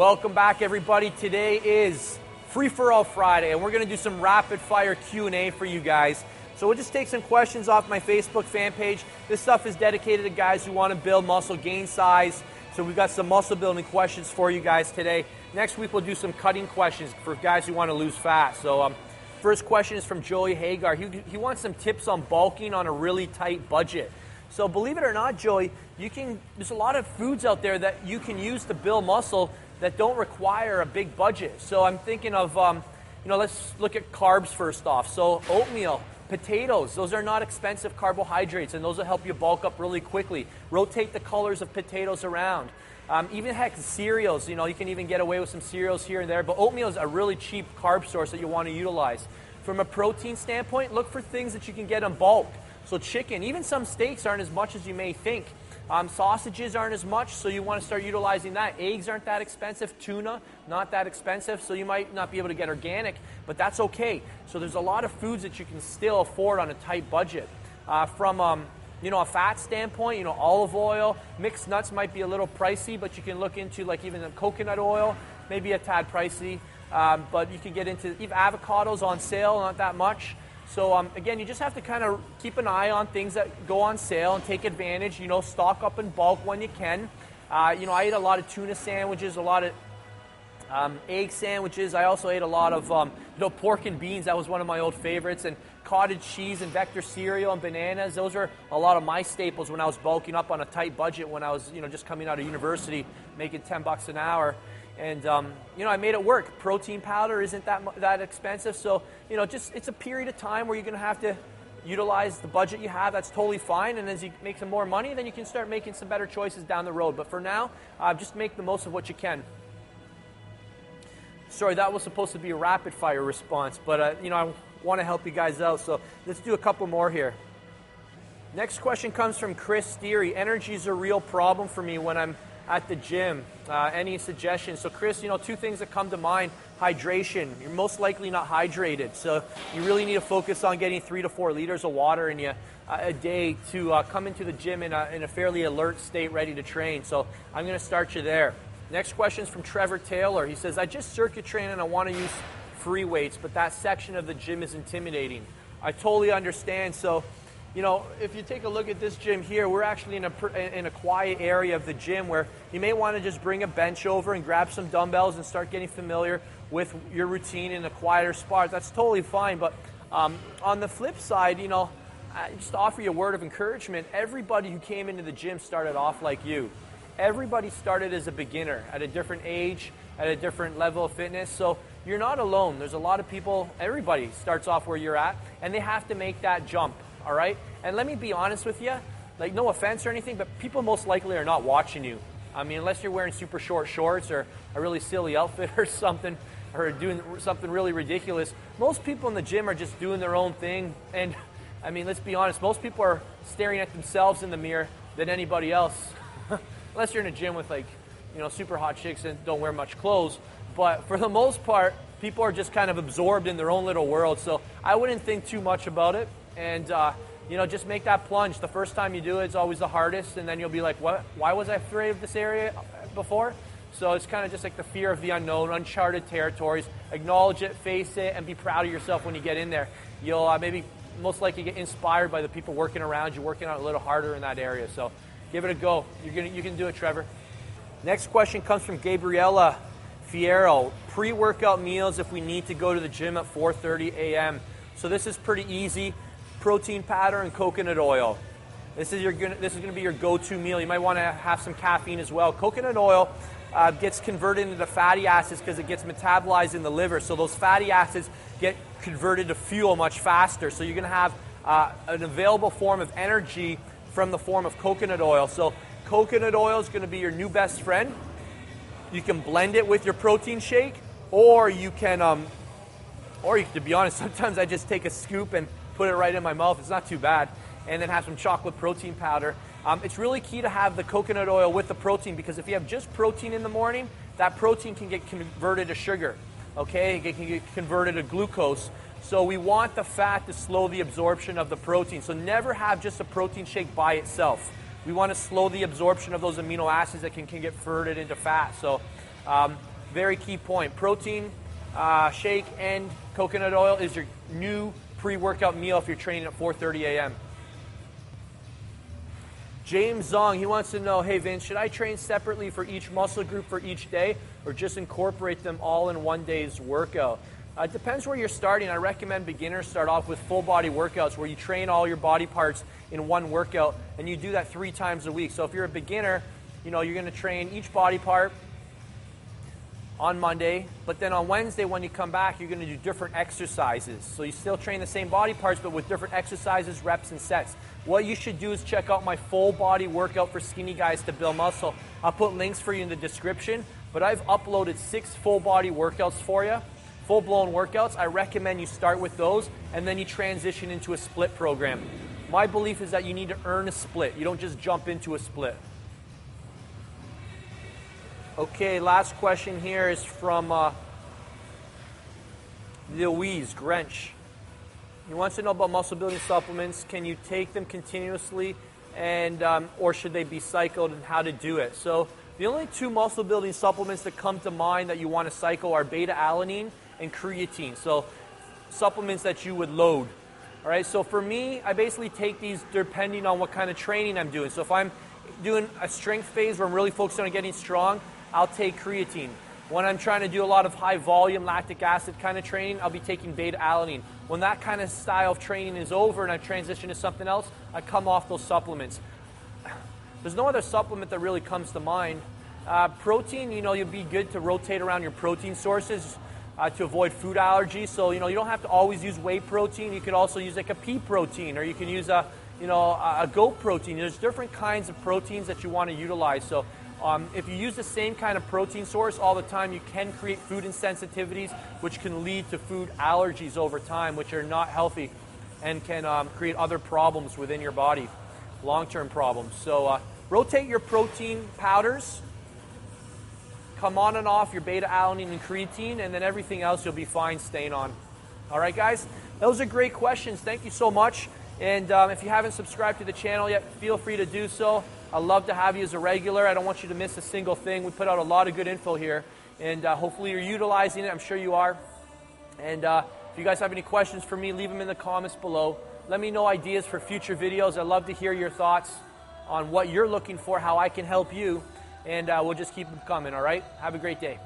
Welcome back, everybody. Today is Free For All Friday, and we're going to do some rapid-fire Q&A for you guys. So we'll just take some questions off my Facebook fan page. This stuff is dedicated to guys who want to build muscle, gain size. So we've got some muscle building questions for you guys today. Next week we'll do some cutting questions for guys who want to lose fat. So first question is from Joey Hagar. He wants some tips on bulking on a really tight budget. So believe it or not, Joey, there's a lot of foods out there that you can use to build muscle that don't require a big budget. So I'm thinking of, let's look at carbs first off. So oatmeal, potatoes, those are not expensive carbohydrates, and those will help you bulk up really quickly. Rotate the colors of potatoes around. Even heck, cereals, you can even get away with some cereals here and there, but oatmeal is a really cheap carb source that you want to utilize. From a protein standpoint, look for things that you can get in bulk. So chicken, even some steaks aren't as much as you may think. Sausages aren't as much, so you want to start utilizing that. Eggs aren't that expensive. Tuna, not that expensive, so you might not be able to get organic, but that's okay. So there's a lot of foods that you can still afford on a tight budget. From a fat standpoint, olive oil, mixed nuts might be a little pricey, but you can look into like even the coconut oil, maybe a tad pricey, but you can get into even avocados on sale, not that much. So again, you just have to kind of keep an eye on things that go on sale and take advantage. Stock up in bulk when you can. I ate a lot of tuna sandwiches, a lot of egg sandwiches. I also ate a lot of pork and beans. That was one of my old favorites. And cottage cheese and Vector cereal and bananas. Those are a lot of my staples when I was bulking up on a tight budget when I was just coming out of university, making $10 an hour. And, I made it work. Protein powder isn't that expensive. So, it's a period of time where you're going to have to utilize the budget you have. That's totally fine. And as you make some more money, then you can start making some better choices down the road. But for now, just make the most of what you can. Sorry, that was supposed to be a rapid fire response. But, I want to help you guys out. So let's do a couple more here. Next question comes from Chris Steery. Energy is a real problem for me when I'm at the gym. Any suggestions? So Chris, two things that come to mind. Hydration. You're most likely not hydrated. So you really need to focus on getting 3 to 4 liters of water in you a day to come into the gym in a fairly alert state, ready to train. So I'm going to start you there. Next question is from Trevor Taylor. He says, I just circuit train and I want to use free weights, but that section of the gym is intimidating. I totally understand. So if you take a look at this gym here, we're actually in a quiet area of the gym where you may want to just bring a bench over and grab some dumbbells and start getting familiar with your routine in a quieter spot. That's totally fine. But on the flip side, just to offer you a word of encouragement, everybody who came into the gym started off like you. Everybody started as a beginner at a different age, at a different level of fitness. So you're not alone. There's a lot of people, everybody starts off where you're at, and they have to make that jump. All right? And let me be honest with you, like no offense or anything, but people most likely are not watching you. I mean, unless you're wearing super short shorts or a really silly outfit or something, or doing something really ridiculous. Most people in the gym are just doing their own thing. And I mean, let's be honest, most people are staring at themselves in the mirror than anybody else. Unless you're in a gym with super hot chicks and don't wear much clothes. But for the most part, people are just kind of absorbed in their own little world. So I wouldn't think too much about it. And, just make that plunge. The first time you do it, it's always the hardest, and then you'll be like, what? Why was I afraid of this area before? So it's kind of just like the fear of the unknown, uncharted territories. Acknowledge it, face it, and be proud of yourself when you get in there. You'll maybe most likely get inspired by the people working around you, working out a little harder in that area. So give it a go. You can do it, Trevor. Next question comes from Gabriella Fierro. Pre-workout meals if we need to go to the gym at 4:30 a.m. So this is pretty easy. Protein powder and coconut oil. This is going to be your go-to meal. You might want to have some caffeine as well. Coconut oil gets converted into fatty acids because it gets metabolized in the liver. So those fatty acids get converted to fuel much faster. So you're going to have an available form of energy from the form of coconut oil. So coconut oil is going to be your new best friend. You can blend it with your protein shake, or you can, to be honest, sometimes I just take a scoop and put it right in my mouth. It's not too bad. And then have some chocolate protein powder. It's really key to have the coconut oil with the protein, because if you have just protein in the morning, that protein can get converted to sugar. Okay, it can get converted to glucose. So we want the fat to slow the absorption of the protein. So never have just a protein shake by itself. We want to slow the absorption of those amino acids that can get converted into fat. So very key point. Protein shake and coconut oil is your new pre-workout meal if you're training at 4:30 a.m. James Zong, he wants to know, hey Vince, should I train separately for each muscle group for each day or just incorporate them all in one day's workout? It depends where you're starting. I recommend beginners start off with full body workouts where you train all your body parts in one workout, and you do that 3 times a week. So if you're a beginner, you know, you're going to train each body part on Monday, but then on Wednesday when you come back, you're going to do different exercises. So you still train the same body parts, but with different exercises, reps, and sets. What you should do is check out my full body workout for skinny guys to build muscle. I'll put links for you in the description, but I've uploaded 6 full body workouts for you, full-blown workouts. I recommend you start with those, and then you transition into a split program. My belief is that you need to earn a split. You don't just jump into a split. Okay, last question here is from Louise Grench. He wants to know about muscle building supplements. Can you take them continuously, and or should they be cycled, and how to do it? So the only 2 muscle building supplements that come to mind that you want to cycle are beta-alanine and creatine. So supplements that you would load. All right, so for me, I basically take these depending on what kind of training I'm doing. So if I'm doing a strength phase where I'm really focused on getting strong, I'll take creatine. When I'm trying to do a lot of high volume lactic acid kind of training, I'll be taking beta-alanine. When that kind of style of training is over and I transition to something else, I come off those supplements. There's no other supplement that really comes to mind. Protein, you know, you'd be good to rotate around your protein sources to avoid food allergies. So, you know, you don't have to always use whey protein. You could also use like a pea protein, or you can use a goat protein. There's different kinds of proteins that you want to utilize. So if you use the same kind of protein source all the time, you can create food insensitivities, which can lead to food allergies over time, which are not healthy and can create other problems within your body, long-term problems. So rotate your protein powders, come on and off your beta-alanine and creatine, and then everything else you'll be fine staying on. All right, guys? Those are great questions. Thank you so much. And if you haven't subscribed to the channel yet, feel free to do so. I'd love to have you as a regular. I don't want you to miss a single thing. We put out a lot of good info here, and hopefully you're utilizing it. I'm sure you are. And if you guys have any questions for me, leave them in the comments below. Let me know ideas for future videos. I'd love to hear your thoughts on what you're looking for, how I can help you, and we'll just keep them coming, all right? Have a great day.